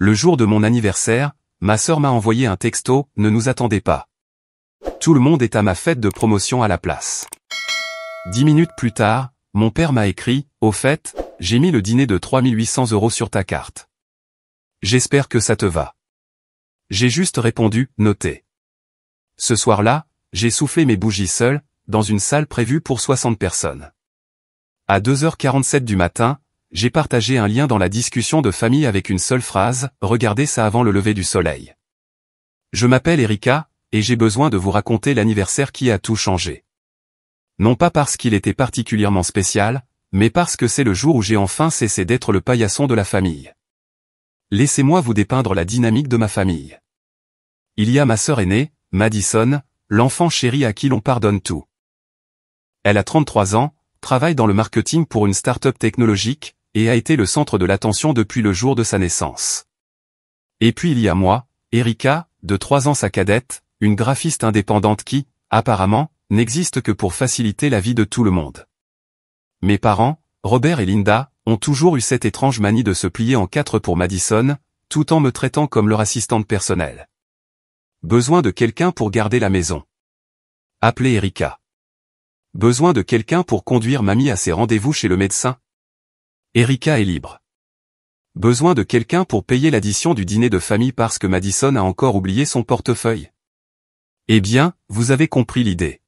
Le jour de mon anniversaire, ma sœur m'a envoyé un texto, ne nous attendez pas. Tout le monde est à ma fête de promotion à la place. 10 minutes plus tard, mon père m'a écrit, au fait, j'ai mis le dîner de 3800 € sur ta carte. J'espère que ça te va. J'ai juste répondu, noté. Ce soir-là, j'ai soufflé mes bougies seul, dans une salle prévue pour 60 personnes. À 2h47 du matin, j'ai partagé un lien dans la discussion de famille avec une seule phrase, regardez ça avant le lever du soleil. Je m'appelle Erika, et j'ai besoin de vous raconter l'anniversaire qui a tout changé. Non pas parce qu'il était particulièrement spécial, mais parce que c'est le jour où j'ai enfin cessé d'être le paillasson de la famille. Laissez-moi vous dépeindre la dynamique de ma famille. Il y a ma sœur aînée, Madison, l'enfant chéri à qui l'on pardonne tout. Elle a 33 ans, travaille dans le marketing pour une start-up technologique, et a été le centre de l'attention depuis le jour de sa naissance. Et puis il y a moi, Erika, de 3 ans sa cadette, une graphiste indépendante qui, apparemment, n'existe que pour faciliter la vie de tout le monde. Mes parents, Robert et Linda, ont toujours eu cette étrange manie de se plier en quatre pour Madison, tout en me traitant comme leur assistante personnelle. Besoin de quelqu'un pour garder la maison. Appelez Erika. Besoin de quelqu'un pour conduire mamie à ses rendez-vous chez le médecin. Erika est libre. Besoin de quelqu'un pour payer l'addition du dîner de famille parce que Madison a encore oublié son portefeuille. Eh bien, vous avez compris l'idée.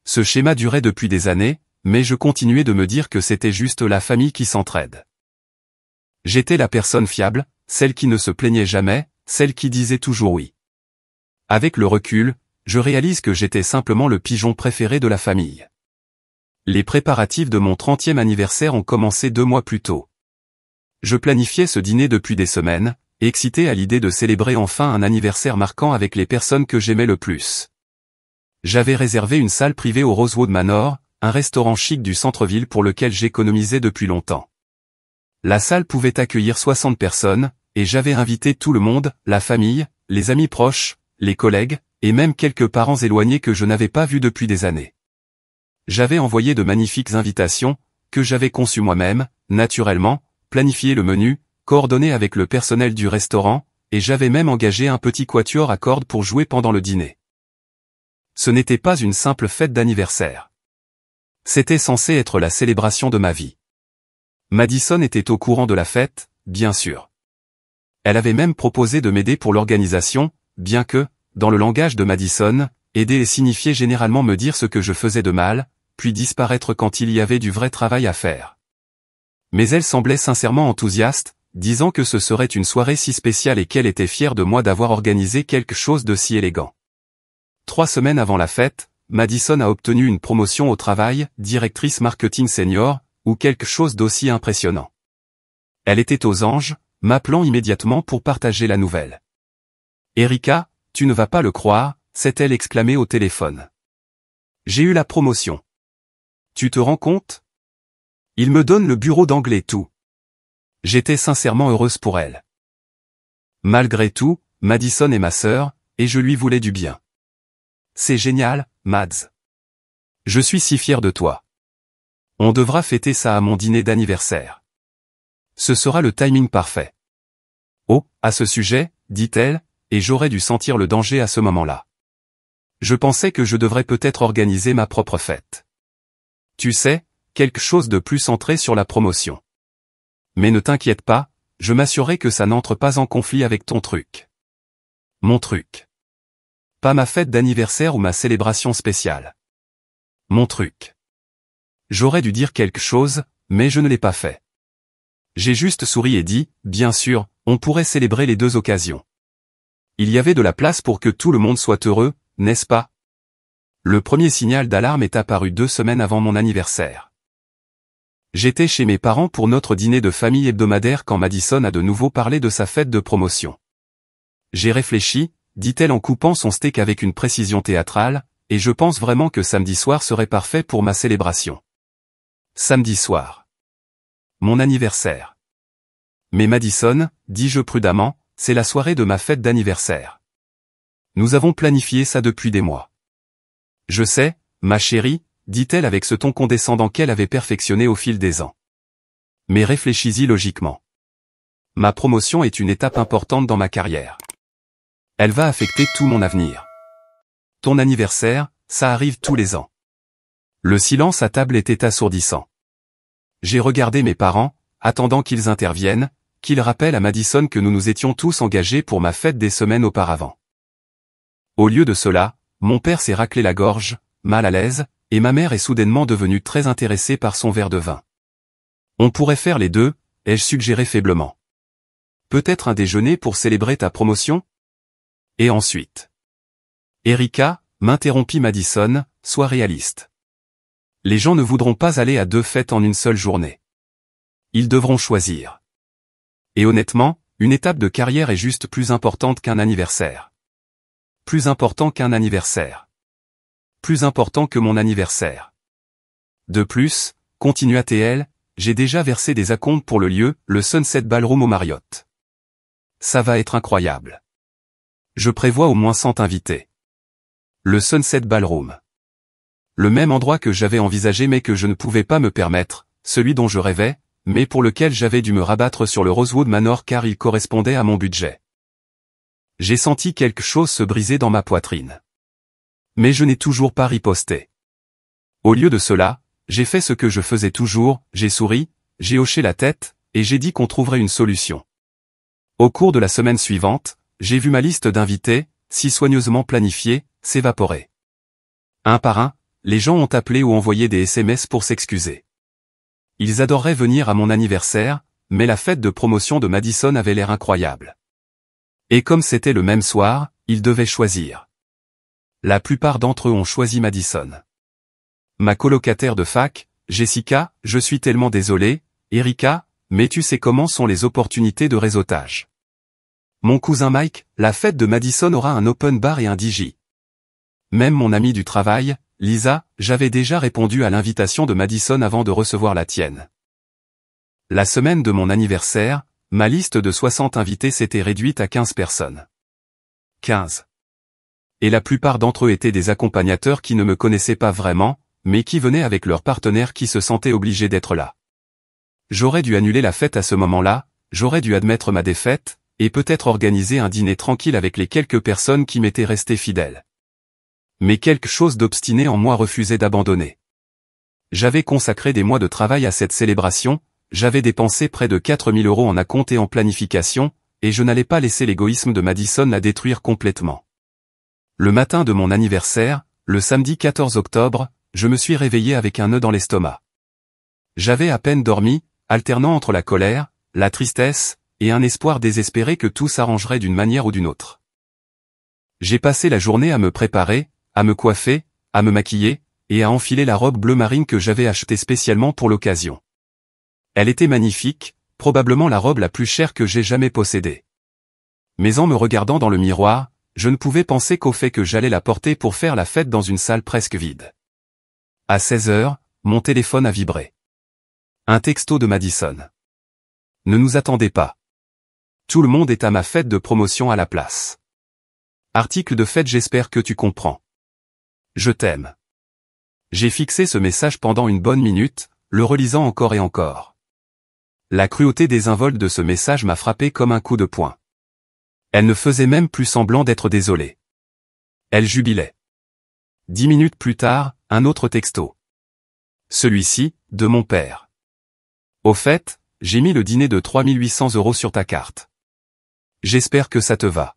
Ce schéma durait depuis des années, mais je continuais de me dire que c'était juste la famille qui s'entraide. J'étais la personne fiable, celle qui ne se plaignait jamais, celle qui disait toujours oui. Avec le recul, je réalise que j'étais simplement le pigeon préféré de la famille. Les préparatifs de mon 30e anniversaire ont commencé 2 mois plus tôt. Je planifiais ce dîner depuis des semaines, excité à l'idée de célébrer enfin un anniversaire marquant avec les personnes que j'aimais le plus. J'avais réservé une salle privée au Rosewood Manor, un restaurant chic du centre-ville pour lequel j'économisais depuis longtemps. La salle pouvait accueillir 60 personnes, et j'avais invité tout le monde, la famille, les amis proches, les collègues, et même quelques parents éloignés que je n'avais pas vus depuis des années. J'avais envoyé de magnifiques invitations, que j'avais conçues moi-même, naturellement, planifié le menu, coordonné avec le personnel du restaurant, et j'avais même engagé un petit quatuor à cordes pour jouer pendant le dîner. Ce n'était pas une simple fête d'anniversaire. C'était censé être la célébration de ma vie. Madison était au courant de la fête, bien sûr. Elle avait même proposé de m'aider pour l'organisation, bien que, dans le langage de Madison, aider signifiait généralement me dire ce que je faisais de mal, puis disparaître quand il y avait du vrai travail à faire. Mais elle semblait sincèrement enthousiaste, disant que ce serait une soirée si spéciale et qu'elle était fière de moi d'avoir organisé quelque chose de si élégant. 3 semaines avant la fête, Madison a obtenu une promotion au travail, directrice marketing senior, ou quelque chose d'aussi impressionnant. Elle était aux anges, m'appelant immédiatement pour partager la nouvelle. « Erika, tu ne vas pas le croire », s'est-elle exclamée au téléphone. « J'ai eu la promotion. Tu te rends compte ? Il me donne le bureau d'anglais tout. » J'étais sincèrement heureuse pour elle. Malgré tout, Madison est ma sœur, et je lui voulais du bien. « C'est génial, Mads. Je suis si fier de toi. On devra fêter ça à mon dîner d'anniversaire. Ce sera le timing parfait. » Oh, à ce sujet, dit-elle, et j'aurais dû sentir le danger à ce moment-là. Je pensais que je devrais peut-être organiser ma propre fête. Tu sais, quelque chose de plus centré sur la promotion. Mais ne t'inquiète pas, je m'assurerai que ça n'entre pas en conflit avec ton truc. Mon truc. Pas ma fête d'anniversaire ou ma célébration spéciale. Mon truc. J'aurais dû dire quelque chose, mais je ne l'ai pas fait. J'ai juste souri et dit, bien sûr, on pourrait célébrer les 2 occasions. Il y avait de la place pour que tout le monde soit heureux, n'est-ce pas? Le premier signal d'alarme est apparu 2 semaines avant mon anniversaire. J'étais chez mes parents pour notre dîner de famille hebdomadaire quand Madison a de nouveau parlé de sa fête de promotion. J'ai réfléchi, dit-elle en coupant son steak avec une précision théâtrale, et je pense vraiment que samedi soir serait parfait pour ma célébration. Samedi soir. Mon anniversaire. Mais Madison, dis-je prudemment, c'est la soirée de ma fête d'anniversaire. Nous avons planifié ça depuis des mois. Je sais, ma chérie, dit-elle avec ce ton condescendant qu'elle avait perfectionné au fil des ans. Mais réfléchis-y logiquement. Ma promotion est une étape importante dans ma carrière. Elle va affecter tout mon avenir. Ton anniversaire, ça arrive tous les ans. Le silence à table était assourdissant. J'ai regardé mes parents, attendant qu'ils interviennent, qu'ils rappellent à Madison que nous nous étions tous engagés pour ma fête des semaines auparavant. Au lieu de cela, mon père s'est raclé la gorge, mal à l'aise, et ma mère est soudainement devenue très intéressée par son verre de vin. On pourrait faire les deux, ai-je suggéré faiblement. Peut-être un déjeuner pour célébrer ta promotion? Et ensuite? Erika, m'interrompit Madison, sois réaliste. Les gens ne voudront pas aller à 2 fêtes en une seule journée. Ils devront choisir. Et honnêtement, une étape de carrière est juste plus importante qu'un anniversaire. Plus important qu'un anniversaire. Plus important que mon anniversaire. De plus, continua TL, j'ai déjà versé des acomptes pour le lieu, le Sunset Ballroom au Marriott. Ça va être incroyable. Je prévois au moins 100 invités. Le Sunset Ballroom. Le même endroit que j'avais envisagé mais que je ne pouvais pas me permettre, celui dont je rêvais, mais pour lequel j'avais dû me rabattre sur le Rosewood Manor car il correspondait à mon budget. J'ai senti quelque chose se briser dans ma poitrine. Mais je n'ai toujours pas riposté. Au lieu de cela, j'ai fait ce que je faisais toujours, j'ai souri, j'ai hoché la tête, et j'ai dit qu'on trouverait une solution. Au cours de la semaine suivante, j'ai vu ma liste d'invités, si soigneusement planifiée, s'évaporer. Un par un, les gens ont appelé ou envoyé des SMS pour s'excuser. Ils adoreraient venir à mon anniversaire, mais la fête de promotion de Madison avait l'air incroyable. Et comme c'était le même soir, ils devaient choisir. La plupart d'entre eux ont choisi Madison. Ma colocataire de fac, Jessica, je suis tellement désolé, Erika, mais tu sais comment sont les opportunités de réseautage. Mon cousin Mike, la fête de Madison aura un open bar et un DJ. Même mon ami du travail, Lisa, j'avais déjà répondu à l'invitation de Madison avant de recevoir la tienne. La semaine de mon anniversaire, ma liste de 60 invités s'était réduite à 15 personnes. 15. Et la plupart d'entre eux étaient des accompagnateurs qui ne me connaissaient pas vraiment, mais qui venaient avec leurs partenaires qui se sentaient obligés d'être là. J'aurais dû annuler la fête à ce moment-là, j'aurais dû admettre ma défaite, et peut-être organiser un dîner tranquille avec les quelques personnes qui m'étaient restées fidèles. Mais quelque chose d'obstiné en moi refusait d'abandonner. J'avais consacré des mois de travail à cette célébration, j'avais dépensé près de 4000 € en acompte et en planification, et je n'allais pas laisser l'égoïsme de Madison la détruire complètement. Le matin de mon anniversaire, le samedi 14 octobre, je me suis réveillé avec un nœud dans l'estomac. J'avais à peine dormi, alternant entre la colère, la tristesse, et un espoir désespéré que tout s'arrangerait d'une manière ou d'une autre. J'ai passé la journée à me préparer, à me coiffer, à me maquiller, et à enfiler la robe bleu marine que j'avais achetée spécialement pour l'occasion. Elle était magnifique, probablement la robe la plus chère que j'ai jamais possédée. Mais en me regardant dans le miroir, je ne pouvais penser qu'au fait que j'allais la porter pour faire la fête dans une salle presque vide. À 16 h, mon téléphone a vibré. Un texto de Madison. Ne nous attendez pas. Tout le monde est à ma fête de promotion à la place. Article de fête, j'espère que tu comprends. Je t'aime. J'ai fixé ce message pendant une bonne minute, le relisant encore et encore. La cruauté désinvolte de ce message m'a frappé comme un coup de poing. Elle ne faisait même plus semblant d'être désolée. Elle jubilait. 10 minutes plus tard, un autre texto. Celui-ci, de mon père. Au fait, j'ai mis le dîner de 3800 € sur ta carte. J'espère que ça te va.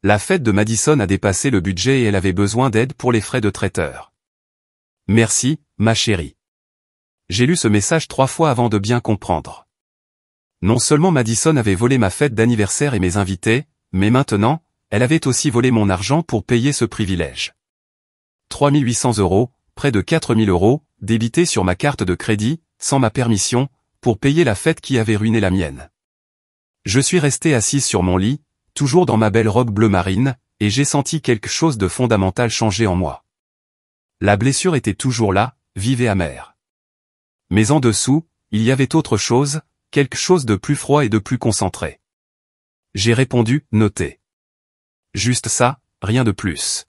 La fête de Madison a dépassé le budget et elle avait besoin d'aide pour les frais de traiteur. Merci, ma chérie. J'ai lu ce message 3 fois avant de bien comprendre. Non seulement Madison avait volé ma fête d'anniversaire et mes invités, mais maintenant, elle avait aussi volé mon argent pour payer ce privilège. 3800 €, près de 4000 €, débités sur ma carte de crédit, sans ma permission, pour payer la fête qui avait ruiné la mienne. Je suis resté assise sur mon lit, toujours dans ma belle robe bleu marine, et j'ai senti quelque chose de fondamental changer en moi. La blessure était toujours là, vive et amère. Mais en dessous, il y avait autre chose, quelque chose de plus froid et de plus concentré. J'ai répondu, notez. Juste ça, rien de plus.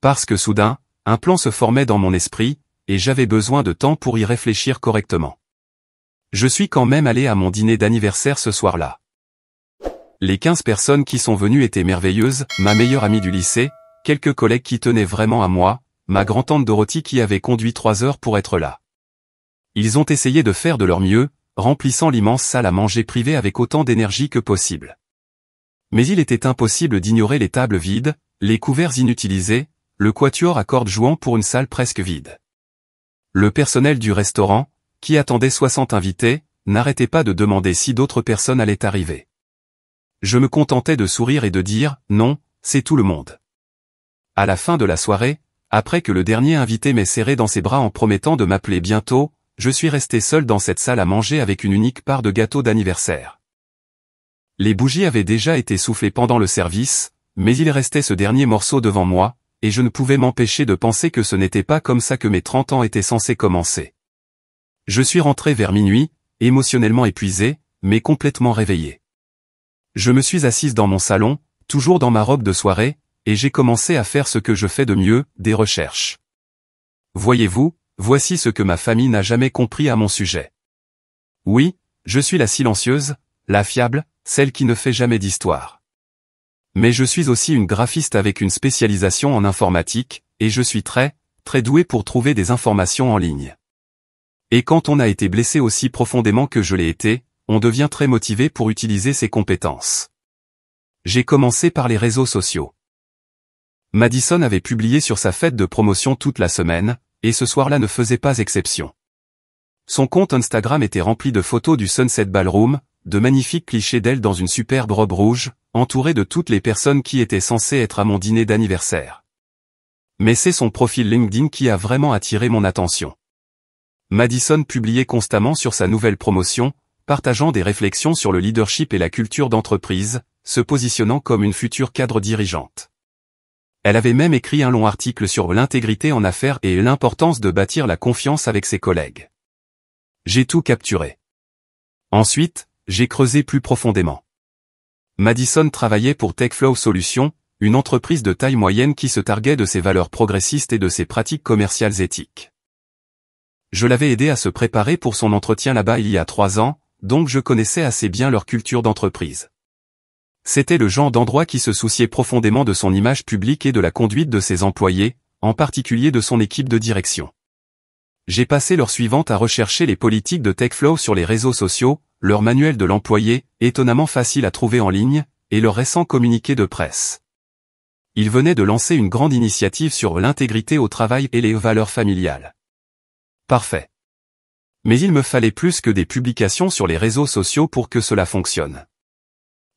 Parce que soudain, un plan se formait dans mon esprit, et j'avais besoin de temps pour y réfléchir correctement. Je suis quand même allé à mon dîner d'anniversaire ce soir-là. Les 15 personnes qui sont venues étaient merveilleuses, ma meilleure amie du lycée, quelques collègues qui tenaient vraiment à moi, ma grand-tante Dorothy qui avait conduit 3 heures pour être là. Ils ont essayé de faire de leur mieux, remplissant l'immense salle à manger privée avec autant d'énergie que possible. Mais il était impossible d'ignorer les tables vides, les couverts inutilisés, le quatuor à cordes jouant pour une salle presque vide. Le personnel du restaurant, qui attendait 60 invités, n'arrêtait pas de demander si d'autres personnes allaient arriver. Je me contentais de sourire et de dire « Non, c'est tout le monde ». À la fin de la soirée, après que le dernier invité m'ait serré dans ses bras en promettant de m'appeler bientôt, je suis resté seul dans cette salle à manger avec une unique part de gâteau d'anniversaire. Les bougies avaient déjà été soufflées pendant le service, mais il restait ce dernier morceau devant moi, et je ne pouvais m'empêcher de penser que ce n'était pas comme ça que mes 30 ans étaient censés commencer. Je suis rentré vers minuit, émotionnellement épuisé, mais complètement réveillé. Je me suis assise dans mon salon, toujours dans ma robe de soirée, et j'ai commencé à faire ce que je fais de mieux, des recherches. Voyez-vous, voici ce que ma famille n'a jamais compris à mon sujet. Oui, je suis la silencieuse, la fiable, celle qui ne fait jamais d'histoire. Mais je suis aussi une graphiste avec une spécialisation en informatique, et je suis très doué pour trouver des informations en ligne. Et quand on a été blessé aussi profondément que je l'ai été, on devient très motivé pour utiliser ses compétences. J'ai commencé par les réseaux sociaux. Madison avait publié sur sa fête de promotion toute la semaine, et ce soir-là ne faisait pas exception. Son compte Instagram était rempli de photos du Sunset Ballroom, de magnifiques clichés d'elle dans une superbe robe rouge, entourée de toutes les personnes qui étaient censées être à mon dîner d'anniversaire. Mais c'est son profil LinkedIn qui a vraiment attiré mon attention. Madison publiait constamment sur sa nouvelle promotion, partageant des réflexions sur le leadership et la culture d'entreprise, se positionnant comme une future cadre dirigeante. Elle avait même écrit un long article sur l'intégrité en affaires et l'importance de bâtir la confiance avec ses collègues. J'ai tout capturé. Ensuite, j'ai creusé plus profondément. Madison travaillait pour TechFlow Solutions, une entreprise de taille moyenne qui se targuait de ses valeurs progressistes et de ses pratiques commerciales éthiques. Je l'avais aidé à se préparer pour son entretien là-bas il y a 3 ans, donc je connaissais assez bien leur culture d'entreprise. C'était le genre d'endroit qui se souciait profondément de son image publique et de la conduite de ses employés, en particulier de son équipe de direction. J'ai passé l'heure suivante à rechercher les politiques de TechFlow sur les réseaux sociaux, leur manuel de l'employé, étonnamment facile à trouver en ligne, et leur récent communiqué de presse. Ils venaient de lancer une grande initiative sur l'intégrité au travail et les valeurs familiales. Parfait. Mais il me fallait plus que des publications sur les réseaux sociaux pour que cela fonctionne.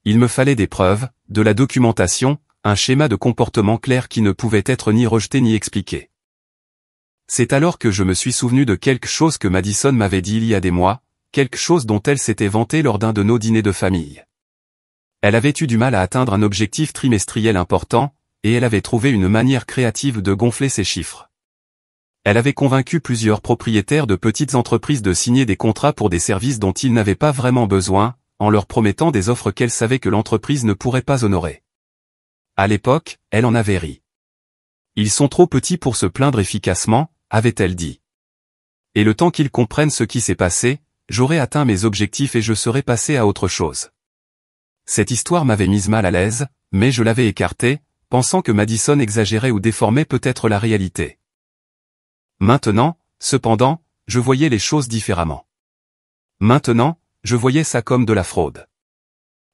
Il me fallait des preuves, de la documentation, un schéma de comportement clair qui ne pouvait être ni rejeté ni expliqué. C'est alors que je me suis souvenu de quelque chose que Madison m'avait dit il y a des mois, quelque chose dont elle s'était vantée lors d'un de nos dîners de famille. Elle avait eu du mal à atteindre un objectif trimestriel important, et elle avait trouvé une manière créative de gonfler ses chiffres. Elle avait convaincu plusieurs propriétaires de petites entreprises de signer des contrats pour des services dont ils n'avaient pas vraiment besoin, en leur promettant des offres qu'elle savait que l'entreprise ne pourrait pas honorer. À l'époque, elle en avait ri. Ils sont trop petits pour se plaindre efficacement, avait-elle dit. Et le temps qu'ils comprennent ce qui s'est passé, j'aurais atteint mes objectifs et je serais passé à autre chose. Cette histoire m'avait mise mal à l'aise, mais je l'avais écartée, pensant que Madison exagérait ou déformait peut-être la réalité. Maintenant, cependant, je voyais les choses différemment. Maintenant, je voyais ça comme de la fraude.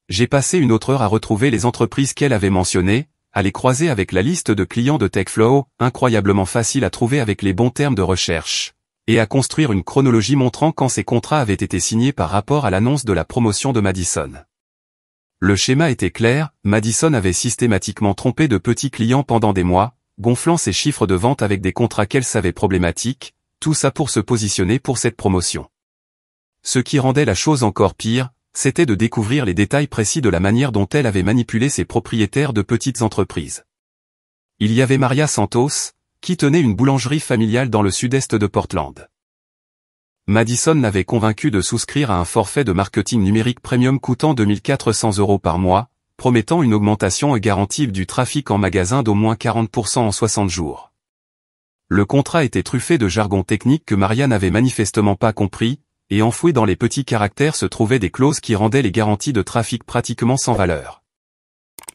J'ai passé une autre heure à retrouver les entreprises qu'elle avait mentionnées, à les croiser avec la liste de clients de TechFlow, incroyablement facile à trouver avec les bons termes de recherche, et à construire une chronologie montrant quand ces contrats avaient été signés par rapport à l'annonce de la promotion de Madison. Le schéma était clair, Madison avait systématiquement trompé de petits clients pendant des mois, gonflant ses chiffres de vente avec des contrats qu'elle savait problématiques, tout ça pour se positionner pour cette promotion. Ce qui rendait la chose encore pire, c'était de découvrir les détails précis de la manière dont elle avait manipulé ses propriétaires de petites entreprises. Il y avait Maria Santos, qui tenait une boulangerie familiale dans le sud-est de Portland. Madison l'avait convaincu de souscrire à un forfait de marketing numérique premium coûtant 2 400 € par mois, promettant une augmentation garantie du trafic en magasin d'au moins 40% en 60 jours. Le contrat était truffé de jargon technique que Maria n'avait manifestement pas compris, et enfouies dans les petits caractères se trouvaient des clauses qui rendaient les garanties de trafic pratiquement sans valeur.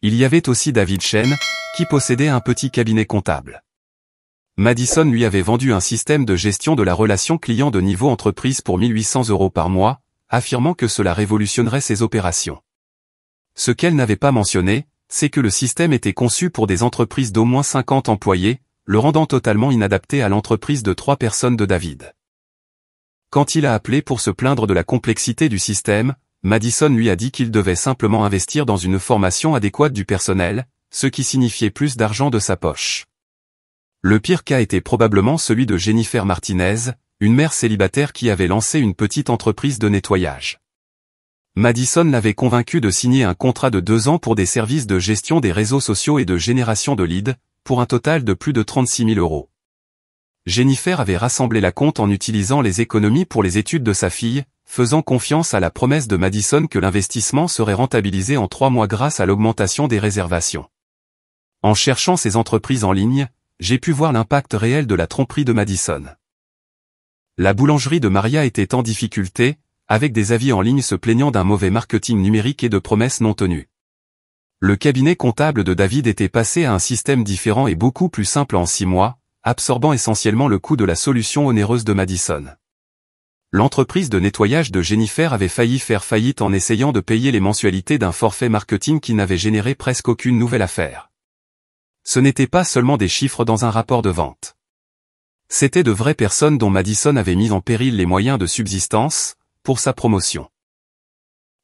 Il y avait aussi David Chen, qui possédait un petit cabinet comptable. Madison lui avait vendu un système de gestion de la relation client de niveau entreprise pour 1 800 € par mois, affirmant que cela révolutionnerait ses opérations. Ce qu'elle n'avait pas mentionné, c'est que le système était conçu pour des entreprises d'au moins 50 employés, le rendant totalement inadapté à l'entreprise de 3 personnes de David. Quand il a appelé pour se plaindre de la complexité du système, Madison lui a dit qu'il devait simplement investir dans une formation adéquate du personnel, ce qui signifiait plus d'argent de sa poche. Le pire cas était probablement celui de Jennifer Martinez, une mère célibataire qui avait lancé une petite entreprise de nettoyage. Madison l'avait convaincue de signer un contrat de 2 ans pour des services de gestion des réseaux sociaux et de génération de leads, pour un total de plus de 36 000 €. Jennifer avait rassemblé la compte en utilisant les économies pour les études de sa fille, faisant confiance à la promesse de Madison que l'investissement serait rentabilisé en 3 mois grâce à l'augmentation des réservations. En cherchant ces entreprises en ligne, j'ai pu voir l'impact réel de la tromperie de Madison. La boulangerie de Maria était en difficulté, avec des avis en ligne se plaignant d'un mauvais marketing numérique et de promesses non tenues. Le cabinet comptable de David était passé à un système différent et beaucoup plus simple en 6 mois, absorbant essentiellement le coût de la solution onéreuse de Madison. L'entreprise de nettoyage de Jennifer avait failli faire faillite en essayant de payer les mensualités d'un forfait marketing qui n'avait généré presque aucune nouvelle affaire. Ce n'était pas seulement des chiffres dans un rapport de vente. C'étaient de vraies personnes dont Madison avait mis en péril les moyens de subsistance, pour sa promotion.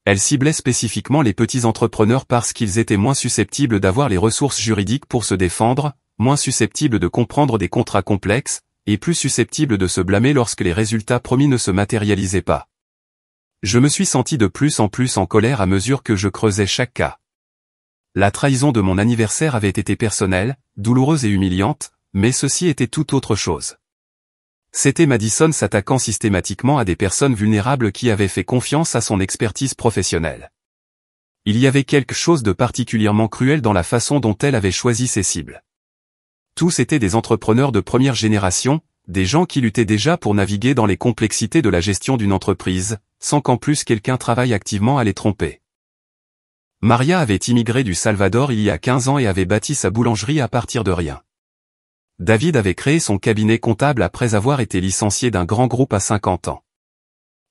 Elle ciblait spécifiquement les petits entrepreneurs parce qu'ils étaient moins susceptibles d'avoir les ressources juridiques pour se défendre, moins susceptibles de comprendre des contrats complexes, et plus susceptibles de se blâmer lorsque les résultats promis ne se matérialisaient pas. Je me suis senti de plus en plus en colère à mesure que je creusais chaque cas. La trahison de mon anniversaire avait été personnelle, douloureuse et humiliante, mais ceci était tout autre chose. C'était Madison s'attaquant systématiquement à des personnes vulnérables qui avaient fait confiance à son expertise professionnelle. Il y avait quelque chose de particulièrement cruel dans la façon dont elle avait choisi ses cibles. Tous étaient des entrepreneurs de première génération, des gens qui luttaient déjà pour naviguer dans les complexités de la gestion d'une entreprise, sans qu'en plus quelqu'un travaille activement à les tromper. Maria avait immigré du Salvador il y a 15 ans et avait bâti sa boulangerie à partir de rien. David avait créé son cabinet comptable après avoir été licencié d'un grand groupe à 50 ans.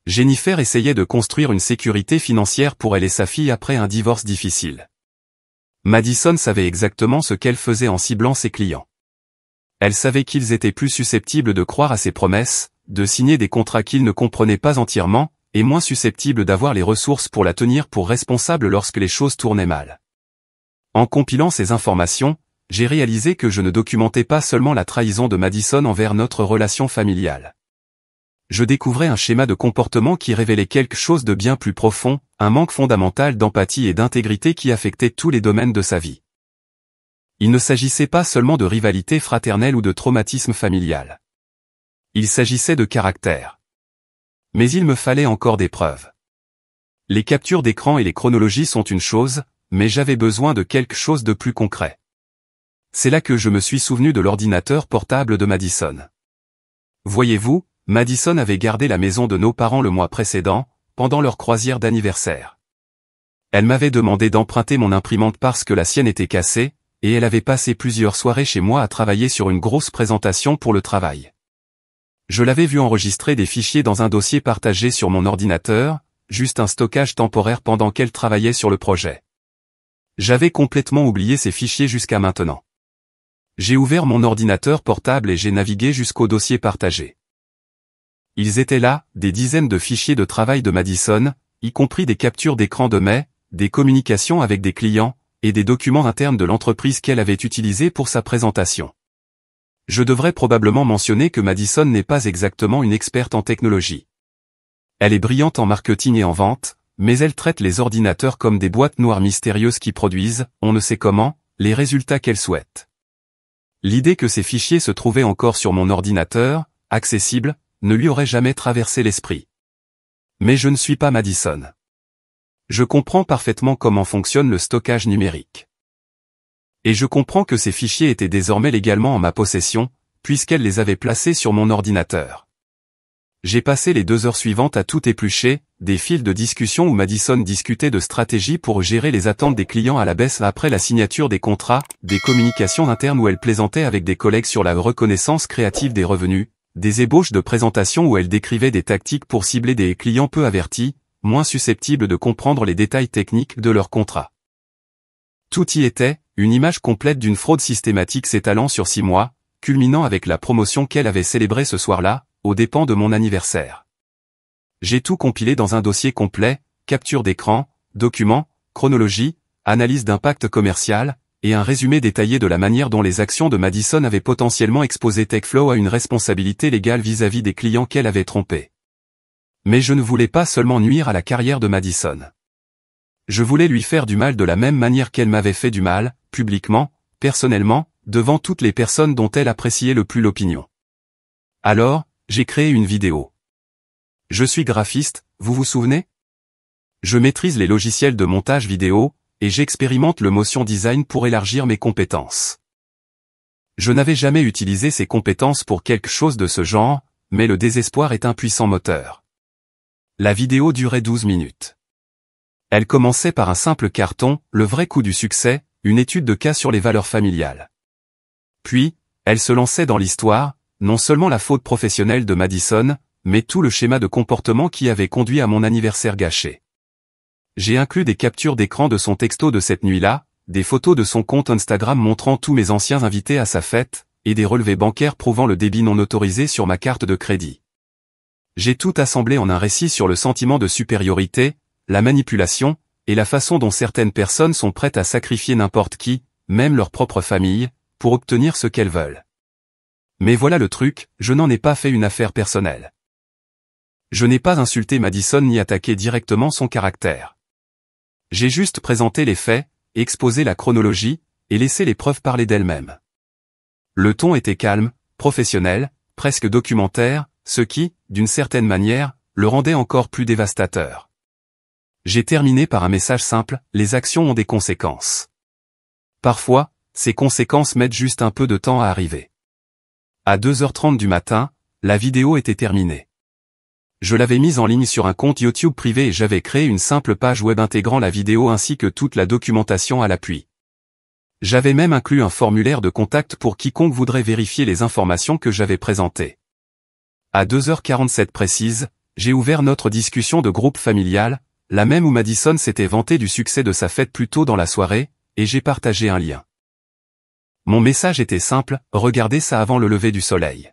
Jennifer essayait de construire une sécurité financière pour elle et sa fille après un divorce difficile. Madison savait exactement ce qu'elle faisait en ciblant ses clients. Elle savait qu'ils étaient plus susceptibles de croire à ses promesses, de signer des contrats qu'ils ne comprenaient pas entièrement, et moins susceptibles d'avoir les ressources pour la tenir pour responsable lorsque les choses tournaient mal. En compilant ces informations, j'ai réalisé que je ne documentais pas seulement la trahison de Madison envers notre relation familiale. Je découvrais un schéma de comportement qui révélait quelque chose de bien plus profond, un manque fondamental d'empathie et d'intégrité qui affectait tous les domaines de sa vie. Il ne s'agissait pas seulement de rivalité fraternelle ou de traumatisme familial. Il s'agissait de caractère. Mais il me fallait encore des preuves. Les captures d'écran et les chronologies sont une chose, mais j'avais besoin de quelque chose de plus concret. C'est là que je me suis souvenu de l'ordinateur portable de Madison. Voyez-vous, Madison avait gardé la maison de nos parents le mois précédent, pendant leur croisière d'anniversaire. Elle m'avait demandé d'emprunter mon imprimante parce que la sienne était cassée, et elle avait passé plusieurs soirées chez moi à travailler sur une grosse présentation pour le travail. Je l'avais vu enregistrer des fichiers dans un dossier partagé sur mon ordinateur, juste un stockage temporaire pendant qu'elle travaillait sur le projet. J'avais complètement oublié ces fichiers jusqu'à maintenant. J'ai ouvert mon ordinateur portable et j'ai navigué jusqu'au dossier partagé. Ils étaient là, des dizaines de fichiers de travail de Madison, y compris des captures d'écran de mai, des communications avec des clients, et des documents internes de l'entreprise qu'elle avait utilisés pour sa présentation. Je devrais probablement mentionner que Madison n'est pas exactement une experte en technologie. Elle est brillante en marketing et en vente, mais elle traite les ordinateurs comme des boîtes noires mystérieuses qui produisent, on ne sait comment, les résultats qu'elle souhaite. L'idée que ces fichiers se trouvaient encore sur mon ordinateur, accessible, ne lui aurait jamais traversé l'esprit. Mais je ne suis pas Madison. Je comprends parfaitement comment fonctionne le stockage numérique. Et je comprends que ces fichiers étaient désormais légalement en ma possession, puisqu'elle les avait placés sur mon ordinateur. J'ai passé les 2 heures suivantes à tout éplucher, des fils de discussion où Madison discutait de stratégies pour gérer les attentes des clients à la baisse après la signature des contrats, des communications internes où elle plaisantait avec des collègues sur la reconnaissance créative des revenus, des ébauches de présentations où elle décrivait des tactiques pour cibler des clients peu avertis, moins susceptibles de comprendre les détails techniques de leur contrat. Tout y était, une image complète d'une fraude systématique s'étalant sur 6 mois, culminant avec la promotion qu'elle avait célébrée ce soir-là, aux dépens de mon anniversaire. J'ai tout compilé dans un dossier complet, capture d'écran, documents, chronologie, analyse d'impact commercial, et un résumé détaillé de la manière dont les actions de Madison avaient potentiellement exposé TechFlow à une responsabilité légale vis-à-vis des clients qu'elle avait trompés. Mais je ne voulais pas seulement nuire à la carrière de Madison. Je voulais lui faire du mal de la même manière qu'elle m'avait fait du mal, publiquement, personnellement, devant toutes les personnes dont elle appréciait le plus l'opinion. Alors, j'ai créé une vidéo. Je suis graphiste, vous vous souvenez? Je maîtrise les logiciels de montage vidéo, et j'expérimente le motion design pour élargir mes compétences. Je n'avais jamais utilisé ces compétences pour quelque chose de ce genre, mais le désespoir est un puissant moteur. La vidéo durait 12 minutes. Elle commençait par un simple carton, le vrai coup du succès, une étude de cas sur les valeurs familiales. Puis, elle se lançait dans l'histoire, non seulement la faute professionnelle de Madison, mais tout le schéma de comportement qui avait conduit à mon anniversaire gâché. J'ai inclus des captures d'écran de son texto de cette nuit-là, des photos de son compte Instagram montrant tous mes anciens invités à sa fête, et des relevés bancaires prouvant le débit non autorisé sur ma carte de crédit. J'ai tout assemblé en un récit sur le sentiment de supériorité, la manipulation, et la façon dont certaines personnes sont prêtes à sacrifier n'importe qui, même leur propre famille, pour obtenir ce qu'elles veulent. Mais voilà le truc, je n'en ai pas fait une affaire personnelle. Je n'ai pas insulté Madison ni attaqué directement son caractère. J'ai juste présenté les faits, exposé la chronologie, et laissé les preuves parler d'elles-mêmes. Le ton était calme, professionnel, presque documentaire, ce qui, d'une certaine manière, le rendait encore plus dévastateur. J'ai terminé par un message simple, les actions ont des conséquences. Parfois, ces conséquences mettent juste un peu de temps à arriver. À 2h30 du matin, la vidéo était terminée. Je l'avais mise en ligne sur un compte YouTube privé et j'avais créé une simple page web intégrant la vidéo ainsi que toute la documentation à l'appui. J'avais même inclus un formulaire de contact pour quiconque voudrait vérifier les informations que j'avais présentées. À 2h47 précise, j'ai ouvert notre discussion de groupe familial, la même où Madison s'était vantée du succès de sa fête plus tôt dans la soirée, et j'ai partagé un lien. Mon message était simple, regardez ça avant le lever du soleil.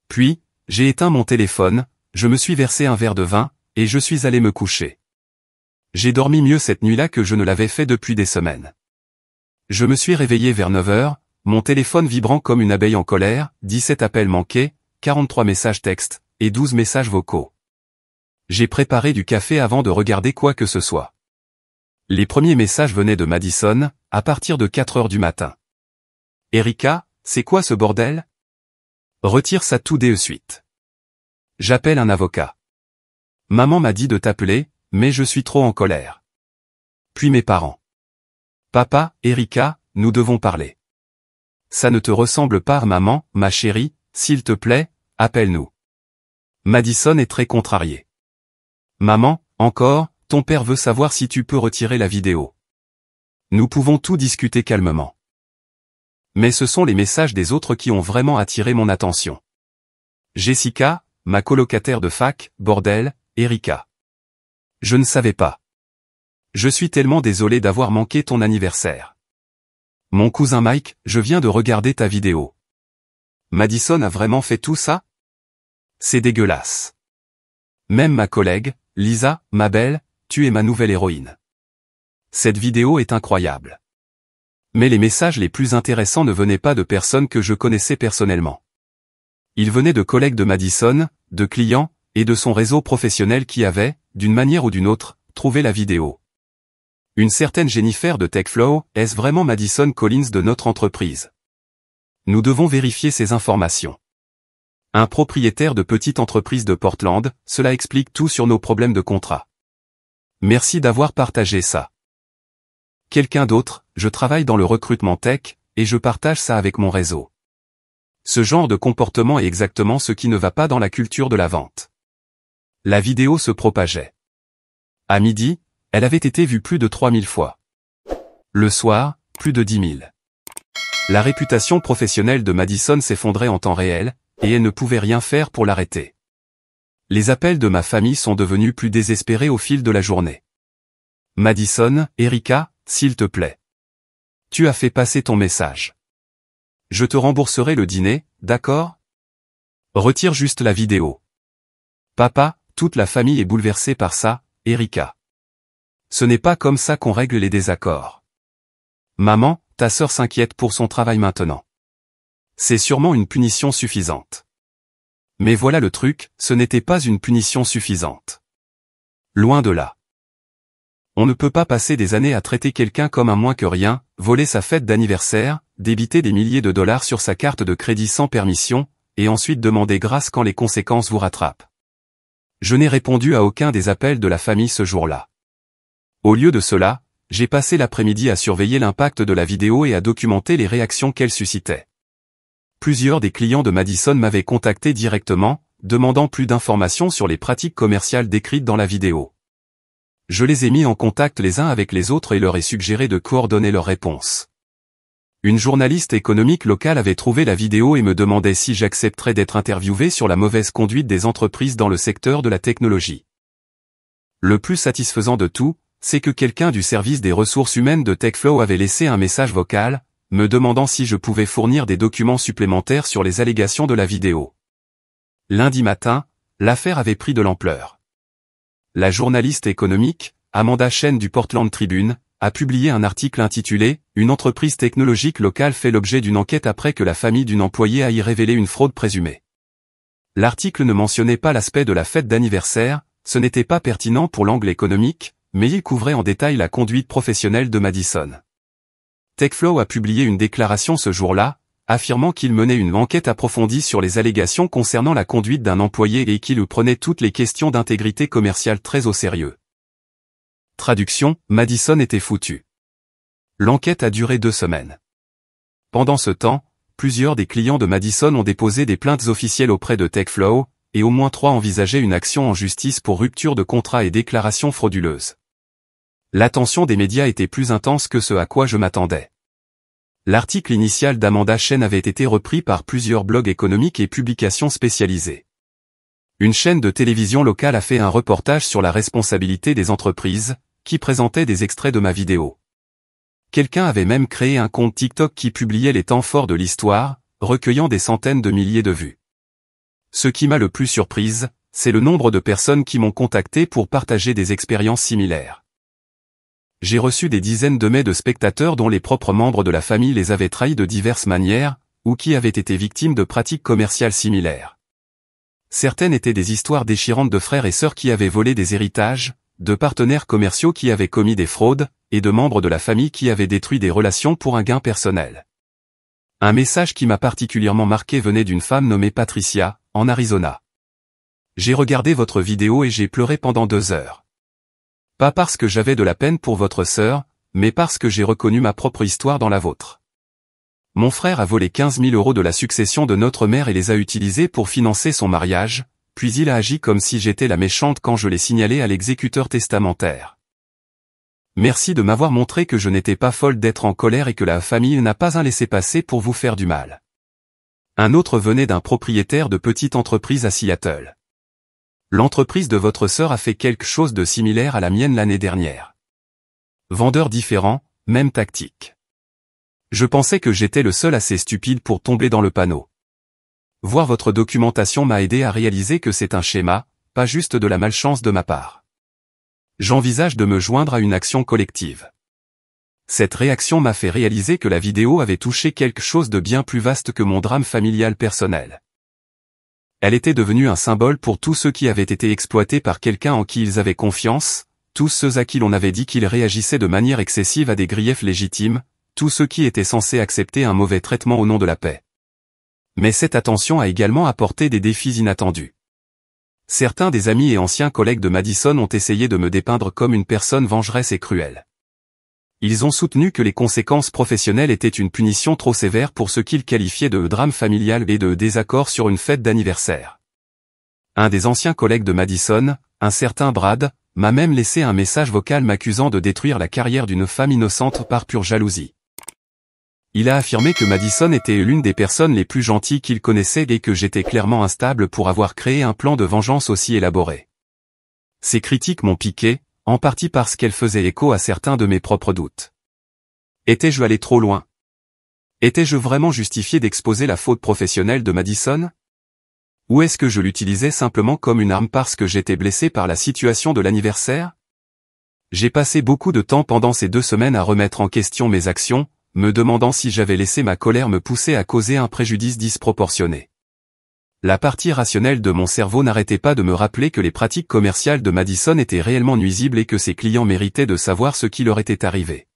Puis, j'ai éteint mon téléphone, je me suis versé un verre de vin, et je suis allé me coucher. J'ai dormi mieux cette nuit-là que je ne l'avais fait depuis des semaines. Je me suis réveillé vers 9h, mon téléphone vibrant comme une abeille en colère, 17 appels manqués, 43 messages textes, et 12 messages vocaux. J'ai préparé du café avant de regarder quoi que ce soit. Les premiers messages venaient de Madison, à partir de 4h du matin. Erika, c'est quoi ce bordel? Retire ça tout de suite. J'appelle un avocat. Maman m'a dit de t'appeler, mais je suis trop en colère. Puis mes parents. Papa, Erika, nous devons parler. Ça ne te ressemble pas, maman, ma chérie, s'il te plaît, appelle-nous. Madison est très contrariée. Maman, encore, ton père veut savoir si tu peux retirer la vidéo. Nous pouvons tout discuter calmement. Mais ce sont les messages des autres qui ont vraiment attiré mon attention. Jessica, ma colocataire de fac, bordel, Erika. Je ne savais pas. Je suis tellement désolé d'avoir manqué ton anniversaire. Mon cousin Mike, je viens de regarder ta vidéo. Madison a vraiment fait tout ça? C'est dégueulasse. Même ma collègue, Lisa, ma belle, tu es ma nouvelle héroïne. Cette vidéo est incroyable. Mais les messages les plus intéressants ne venaient pas de personnes que je connaissais personnellement. Ils venaient de collègues de Madison, de clients, et de son réseau professionnel qui avaient, d'une manière ou d'une autre, trouvé la vidéo. Une certaine Jennifer de TechFlow, est-ce vraiment Madison Collins de notre entreprise? Nous devons vérifier ces informations. Un propriétaire de petite entreprise de Portland, cela explique tout sur nos problèmes de contrat. Merci d'avoir partagé ça. Quelqu'un d'autre, je travaille dans le recrutement tech, et je partage ça avec mon réseau. Ce genre de comportement est exactement ce qui ne va pas dans la culture de la vente. La vidéo se propageait. À midi, elle avait été vue plus de 3000 fois. Le soir, plus de 10 000. La réputation professionnelle de Madison s'effondrait en temps réel, et elle ne pouvait rien faire pour l'arrêter. Les appels de ma famille sont devenus plus désespérés au fil de la journée. Madison, Erika, s'il te plaît. Tu as fait passer ton message. Je te rembourserai le dîner, d'accord? Retire juste la vidéo. Papa, toute la famille est bouleversée par ça, Erika. Ce n'est pas comme ça qu'on règle les désaccords. Maman, ta sœur s'inquiète pour son travail maintenant. C'est sûrement une punition suffisante. Mais voilà le truc, ce n'était pas une punition suffisante. Loin de là. On ne peut pas passer des années à traiter quelqu'un comme un moins que rien, voler sa fête d'anniversaire, débiter des milliers de dollars sur sa carte de crédit sans permission, et ensuite demander grâce quand les conséquences vous rattrapent. Je n'ai répondu à aucun des appels de la famille ce jour-là. Au lieu de cela, j'ai passé l'après-midi à surveiller l'impact de la vidéo et à documenter les réactions qu'elle suscitait. Plusieurs des clients de Madison m'avaient contacté directement, demandant plus d'informations sur les pratiques commerciales décrites dans la vidéo. Je les ai mis en contact les uns avec les autres et leur ai suggéré de coordonner leurs réponses. Une journaliste économique locale avait trouvé la vidéo et me demandait si j'accepterais d'être interviewé sur la mauvaise conduite des entreprises dans le secteur de la technologie. Le plus satisfaisant de tout, c'est que quelqu'un du service des ressources humaines de TechFlow avait laissé un message vocal, me demandant si je pouvais fournir des documents supplémentaires sur les allégations de la vidéo. Lundi matin, l'affaire avait pris de l'ampleur. La journaliste économique, Amanda Chen du Portland Tribune, a publié un article intitulé « Une entreprise technologique locale fait l'objet d'une enquête après que la famille d'une employée a y révélé une fraude présumée ». L'article ne mentionnait pas l'aspect de la fête d'anniversaire, ce n'était pas pertinent pour l'angle économique, mais il couvrait en détail la conduite professionnelle de Madison. TechFlow a publié une déclaration ce jour-là, affirmant qu'il menait une enquête approfondie sur les allégations concernant la conduite d'un employé et qu'il prenait toutes les questions d'intégrité commerciale très au sérieux. Traduction, Madison était foutu. L'enquête a duré 2 semaines. Pendant ce temps, plusieurs des clients de Madison ont déposé des plaintes officielles auprès de TechFlow, et au moins 3 envisageaient une action en justice pour rupture de contrat et déclaration frauduleuse. L'attention des médias était plus intense que ce à quoi je m'attendais. L'article initial d'Amanda Chen avait été repris par plusieurs blogs économiques et publications spécialisées. Une chaîne de télévision locale a fait un reportage sur la responsabilité des entreprises, qui présentait des extraits de ma vidéo. Quelqu'un avait même créé un compte TikTok qui publiait les temps forts de l'histoire, recueillant des centaines de milliers de vues. Ce qui m'a le plus surprise, c'est le nombre de personnes qui m'ont contacté pour partager des expériences similaires. J'ai reçu des dizaines de mails de spectateurs dont les propres membres de la famille les avaient trahis de diverses manières, ou qui avaient été victimes de pratiques commerciales similaires. Certaines étaient des histoires déchirantes de frères et sœurs qui avaient volé des héritages, de partenaires commerciaux qui avaient commis des fraudes, et de membres de la famille qui avaient détruit des relations pour un gain personnel. Un message qui m'a particulièrement marqué venait d'une femme nommée Patricia, en Arizona. J'ai regardé votre vidéo et j'ai pleuré pendant 2 heures. Pas parce que j'avais de la peine pour votre sœur, mais parce que j'ai reconnu ma propre histoire dans la vôtre. Mon frère a volé 15 000 € de la succession de notre mère et les a utilisés pour financer son mariage, puis il a agi comme si j'étais la méchante quand je l'ai signalé à l'exécuteur testamentaire. Merci de m'avoir montré que je n'étais pas folle d'être en colère et que la famille n'a pas un laissez-passer pour vous faire du mal. Un autre venait d'un propriétaire de petite entreprise à Seattle. L'entreprise de votre sœur a fait quelque chose de similaire à la mienne l'année dernière. Vendeurs différents, même tactique. Je pensais que j'étais le seul assez stupide pour tomber dans le panneau. Voir votre documentation m'a aidé à réaliser que c'est un schéma, pas juste de la malchance de ma part. J'envisage de me joindre à une action collective. Cette réaction m'a fait réaliser que la vidéo avait touché quelque chose de bien plus vaste que mon drame familial personnel. Elle était devenue un symbole pour tous ceux qui avaient été exploités par quelqu'un en qui ils avaient confiance, tous ceux à qui l'on avait dit qu'ils réagissaient de manière excessive à des griefs légitimes, tous ceux qui étaient censés accepter un mauvais traitement au nom de la paix. Mais cette attention a également apporté des défis inattendus. Certains des amis et anciens collègues de Madison ont essayé de me dépeindre comme une personne vengeresse et cruelle. Ils ont soutenu que les conséquences professionnelles étaient une punition trop sévère pour ce qu'ils qualifiaient de drame familial et de désaccord sur une fête d'anniversaire. Un des anciens collègues de Madison, un certain Brad, m'a même laissé un message vocal m'accusant de détruire la carrière d'une femme innocente par pure jalousie. Il a affirmé que Madison était l'une des personnes les plus gentilles qu'il connaissait et que j'étais clairement instable pour avoir créé un plan de vengeance aussi élaboré. Ces critiques m'ont piqué, en partie parce qu'elles faisaient écho à certains de mes propres doutes. Étais-je allé trop loin? Étais-je vraiment justifié d'exposer la faute professionnelle de Madison? Ou est-ce que je l'utilisais simplement comme une arme parce que j'étais blessé par la situation de l'anniversaire? J'ai passé beaucoup de temps pendant ces 2 semaines à remettre en question mes actions, me demandant si j'avais laissé ma colère me pousser à causer un préjudice disproportionné. La partie rationnelle de mon cerveau n'arrêtait pas de me rappeler que les pratiques commerciales de Madison étaient réellement nuisibles et que ses clients méritaient de savoir ce qui leur était arrivé.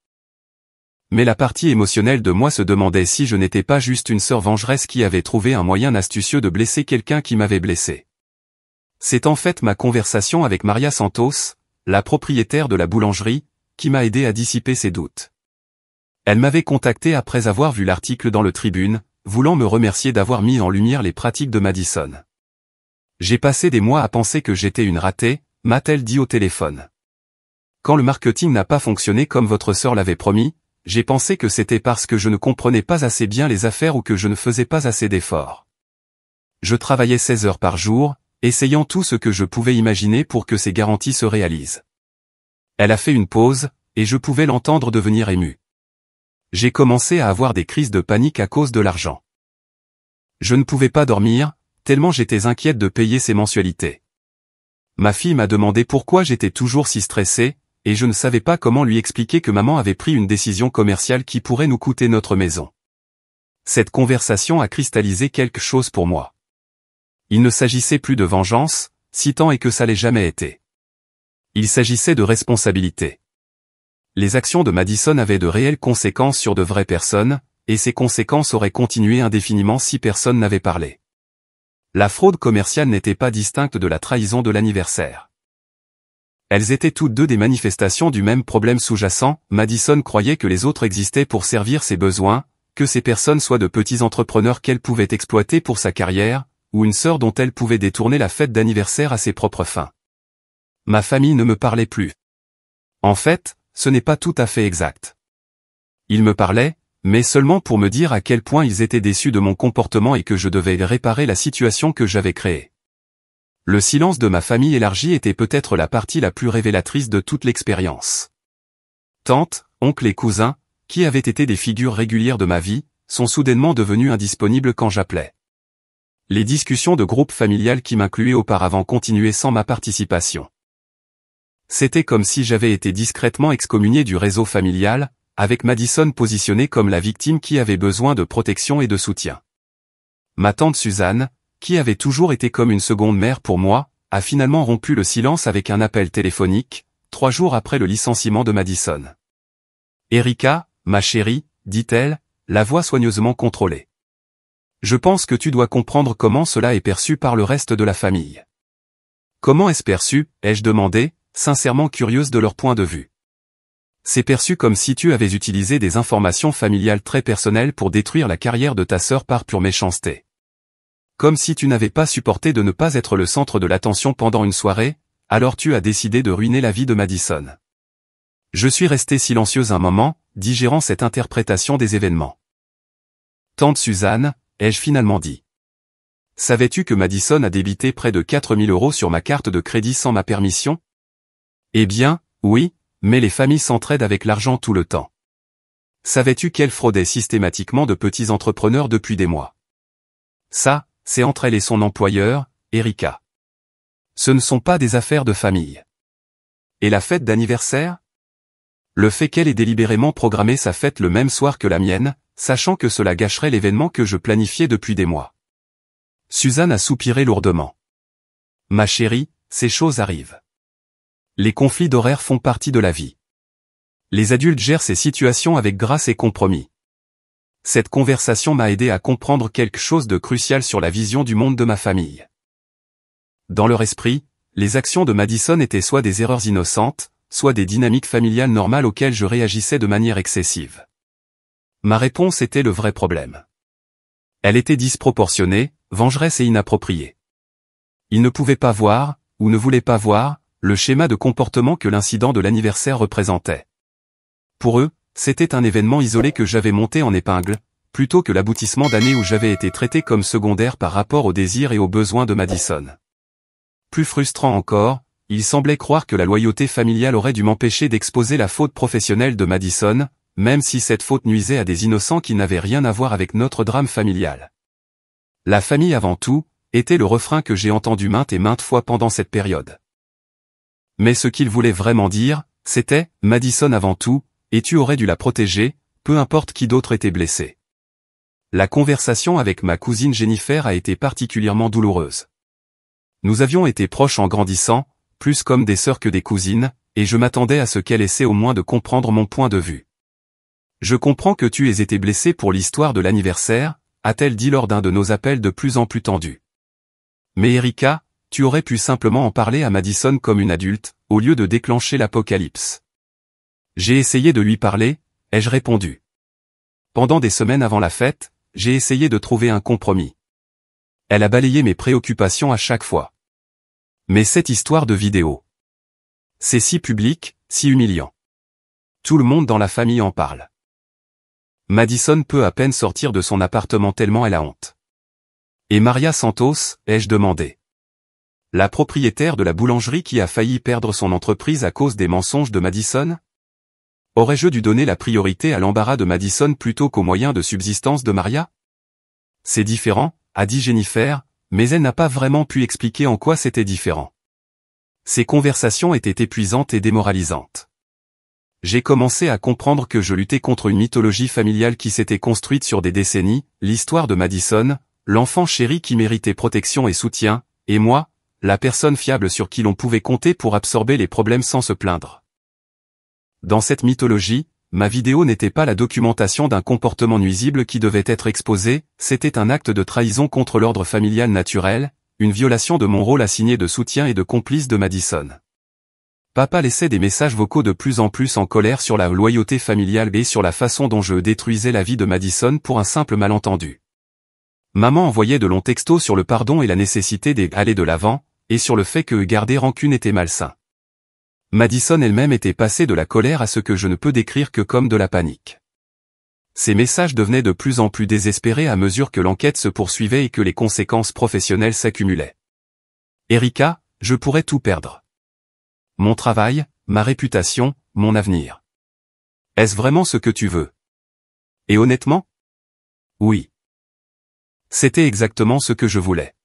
Mais la partie émotionnelle de moi se demandait si je n'étais pas juste une sœur vengeresse qui avait trouvé un moyen astucieux de blesser quelqu'un qui m'avait blessé. C'est en fait ma conversation avec Maria Santos, la propriétaire de la boulangerie, qui m'a aidé à dissiper ces doutes. Elle m'avait contacté après avoir vu l'article dans le Tribune, voulant me remercier d'avoir mis en lumière les pratiques de Madison. J'ai passé des mois à penser que j'étais une ratée, m'a-t-elle dit au téléphone. Quand le marketing n'a pas fonctionné comme votre sœur l'avait promis, j'ai pensé que c'était parce que je ne comprenais pas assez bien les affaires ou que je ne faisais pas assez d'efforts. Je travaillais 16 heures par jour, essayant tout ce que je pouvais imaginer pour que ces garanties se réalisent. Elle a fait une pause, et je pouvais l'entendre devenir ému. J'ai commencé à avoir des crises de panique à cause de l'argent. Je ne pouvais pas dormir, tellement j'étais inquiète de payer ces mensualités. Ma fille m'a demandé pourquoi j'étais toujours si stressée, et je ne savais pas comment lui expliquer que maman avait pris une décision commerciale qui pourrait nous coûter notre maison. Cette conversation a cristallisé quelque chose pour moi. Il ne s'agissait plus de vengeance, si tant est que ça l'ait jamais été. Il s'agissait de responsabilité. Les actions de Madison avaient de réelles conséquences sur de vraies personnes, et ces conséquences auraient continué indéfiniment si personne n'avait parlé. La fraude commerciale n'était pas distincte de la trahison de l'anniversaire. Elles étaient toutes deux des manifestations du même problème sous-jacent. Madison croyait que les autres existaient pour servir ses besoins, que ces personnes soient de petits entrepreneurs qu'elle pouvait exploiter pour sa carrière, ou une sœur dont elle pouvait détourner la fête d'anniversaire à ses propres fins. Ma famille ne me parlait plus. En fait, ce n'est pas tout à fait exact. Ils me parlaient, mais seulement pour me dire à quel point ils étaient déçus de mon comportement et que je devais réparer la situation que j'avais créée. Le silence de ma famille élargie était peut-être la partie la plus révélatrice de toute l'expérience. Tante, oncle et cousins, qui avaient été des figures régulières de ma vie, sont soudainement devenus indisponibles quand j'appelais. Les discussions de groupe familial qui m'incluaient auparavant continuaient sans ma participation. C'était comme si j'avais été discrètement excommunié du réseau familial, avec Madison positionnée comme la victime qui avait besoin de protection et de soutien. Ma tante Suzanne, qui avait toujours été comme une seconde mère pour moi, a finalement rompu le silence avec un appel téléphonique, 3 jours après le licenciement de Madison. Erika, ma chérie, dit-elle, la voix soigneusement contrôlée. Je pense que tu dois comprendre comment cela est perçu par le reste de la famille. Comment est-ce perçu, ai-je demandé, sincèrement curieuse de leur point de vue. C'est perçu comme si tu avais utilisé des informations familiales très personnelles pour détruire la carrière de ta sœur par pure méchanceté. Comme si tu n'avais pas supporté de ne pas être le centre de l'attention pendant une soirée, alors tu as décidé de ruiner la vie de Madison. Je suis resté silencieuse un moment, digérant cette interprétation des événements. Tante Suzanne, ai-je finalement dit. Savais-tu que Madison a débité près de 4 000 € sur ma carte de crédit sans ma permission? Eh bien, oui, mais les familles s'entraident avec l'argent tout le temps. Savais-tu qu'elle fraudait systématiquement de petits entrepreneurs depuis des mois? Ça, c'est entre elle et son employeur, Erika. Ce ne sont pas des affaires de famille. Et la fête d'anniversaire? Le fait qu'elle ait délibérément programmé sa fête le même soir que la mienne, sachant que cela gâcherait l'événement que je planifiais depuis des mois. Suzanne a soupiré lourdement. Ma chérie, ces choses arrivent. Les conflits d'horaires font partie de la vie. Les adultes gèrent ces situations avec grâce et compromis. Cette conversation m'a aidé à comprendre quelque chose de crucial sur la vision du monde de ma famille. Dans leur esprit, les actions de Madison étaient soit des erreurs innocentes, soit des dynamiques familiales normales auxquelles je réagissais de manière excessive. Ma réponse était le vrai problème. Elle était disproportionnée, vengeresse et inappropriée. Ils ne pouvaient pas voir, ou ne voulaient pas voir, le schéma de comportement que l'incident de l'anniversaire représentait. Pour eux, c'était un événement isolé que j'avais monté en épingle, plutôt que l'aboutissement d'années où j'avais été traité comme secondaire par rapport aux désirs et aux besoins de Madison. Plus frustrant encore, il semblait croire que la loyauté familiale aurait dû m'empêcher d'exposer la faute professionnelle de Madison, même si cette faute nuisait à des innocents qui n'avaient rien à voir avec notre drame familial. La famille avant tout, était le refrain que j'ai entendu maintes et maintes fois pendant cette période. Mais ce qu'il voulait vraiment dire, c'était « Madison avant tout, et tu aurais dû la protéger, peu importe qui d'autre était blessé ». La conversation avec ma cousine Jennifer a été particulièrement douloureuse. Nous avions été proches en grandissant, plus comme des sœurs que des cousines, et je m'attendais à ce qu'elle essaie au moins de comprendre mon point de vue. « Je comprends que tu aies été blessé pour l'histoire de l'anniversaire », a-t-elle dit lors d'un de nos appels de plus en plus tendus. Mais Erika, tu aurais pu simplement en parler à Madison comme une adulte, au lieu de déclencher l'apocalypse. J'ai essayé de lui parler, ai-je répondu. Pendant des semaines avant la fête, j'ai essayé de trouver un compromis. Elle a balayé mes préoccupations à chaque fois. Mais cette histoire de vidéo. C'est si public, si humiliant. Tout le monde dans la famille en parle. Madison peut à peine sortir de son appartement tellement elle a honte. Et Maria Santos, ai-je demandé. La propriétaire de la boulangerie qui a failli perdre son entreprise à cause des mensonges de Madison? Aurais-je dû donner la priorité à l'embarras de Madison plutôt qu'aux moyens de subsistance de Maria? C'est différent, a dit Jennifer, mais elle n'a pas vraiment pu expliquer en quoi c'était différent. Ces conversations étaient épuisantes et démoralisantes. J'ai commencé à comprendre que je luttais contre une mythologie familiale qui s'était construite sur des décennies, l'histoire de Madison, l'enfant chéri qui méritait protection et soutien, et moi, la personne fiable sur qui l'on pouvait compter pour absorber les problèmes sans se plaindre. Dans cette mythologie, ma vidéo n'était pas la documentation d'un comportement nuisible qui devait être exposé, c'était un acte de trahison contre l'ordre familial naturel, une violation de mon rôle assigné de soutien et de complice de Madison. Papa laissait des messages vocaux de plus en plus en colère sur la loyauté familiale et sur la façon dont je détruisais la vie de Madison pour un simple malentendu. Maman envoyait de longs textos sur le pardon et la nécessité d'aller de l'avant, et sur le fait que garder rancune était malsain. Madison elle-même était passée de la colère à ce que je ne peux décrire que comme de la panique. Ces messages devenaient de plus en plus désespérés à mesure que l'enquête se poursuivait et que les conséquences professionnelles s'accumulaient. Erika, je pourrais tout perdre. Mon travail, ma réputation, mon avenir. Est-ce vraiment ce que tu veux? Et honnêtement? Oui. C'était exactement ce que je voulais.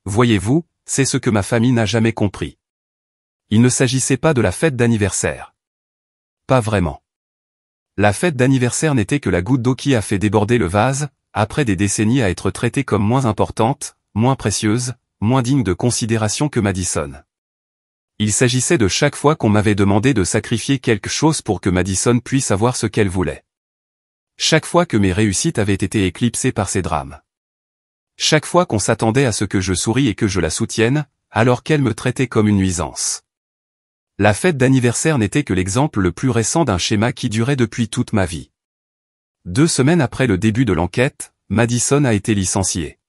Voyez-vous, c'est ce que ma famille n'a jamais compris. Il ne s'agissait pas de la fête d'anniversaire. Pas vraiment. La fête d'anniversaire n'était que la goutte d'eau qui a fait déborder le vase, après des décennies à être traitée comme moins importante, moins précieuse, moins digne de considération que Madison. Il s'agissait de chaque fois qu'on m'avait demandé de sacrifier quelque chose pour que Madison puisse avoir ce qu'elle voulait. Chaque fois que mes réussites avaient été éclipsées par ces drames. Chaque fois qu'on s'attendait à ce que je sourie et que je la soutienne, alors qu'elle me traitait comme une nuisance. La fête d'anniversaire n'était que l'exemple le plus récent d'un schéma qui durait depuis toute ma vie. 2 semaines après le début de l'enquête, Madison a été licenciée.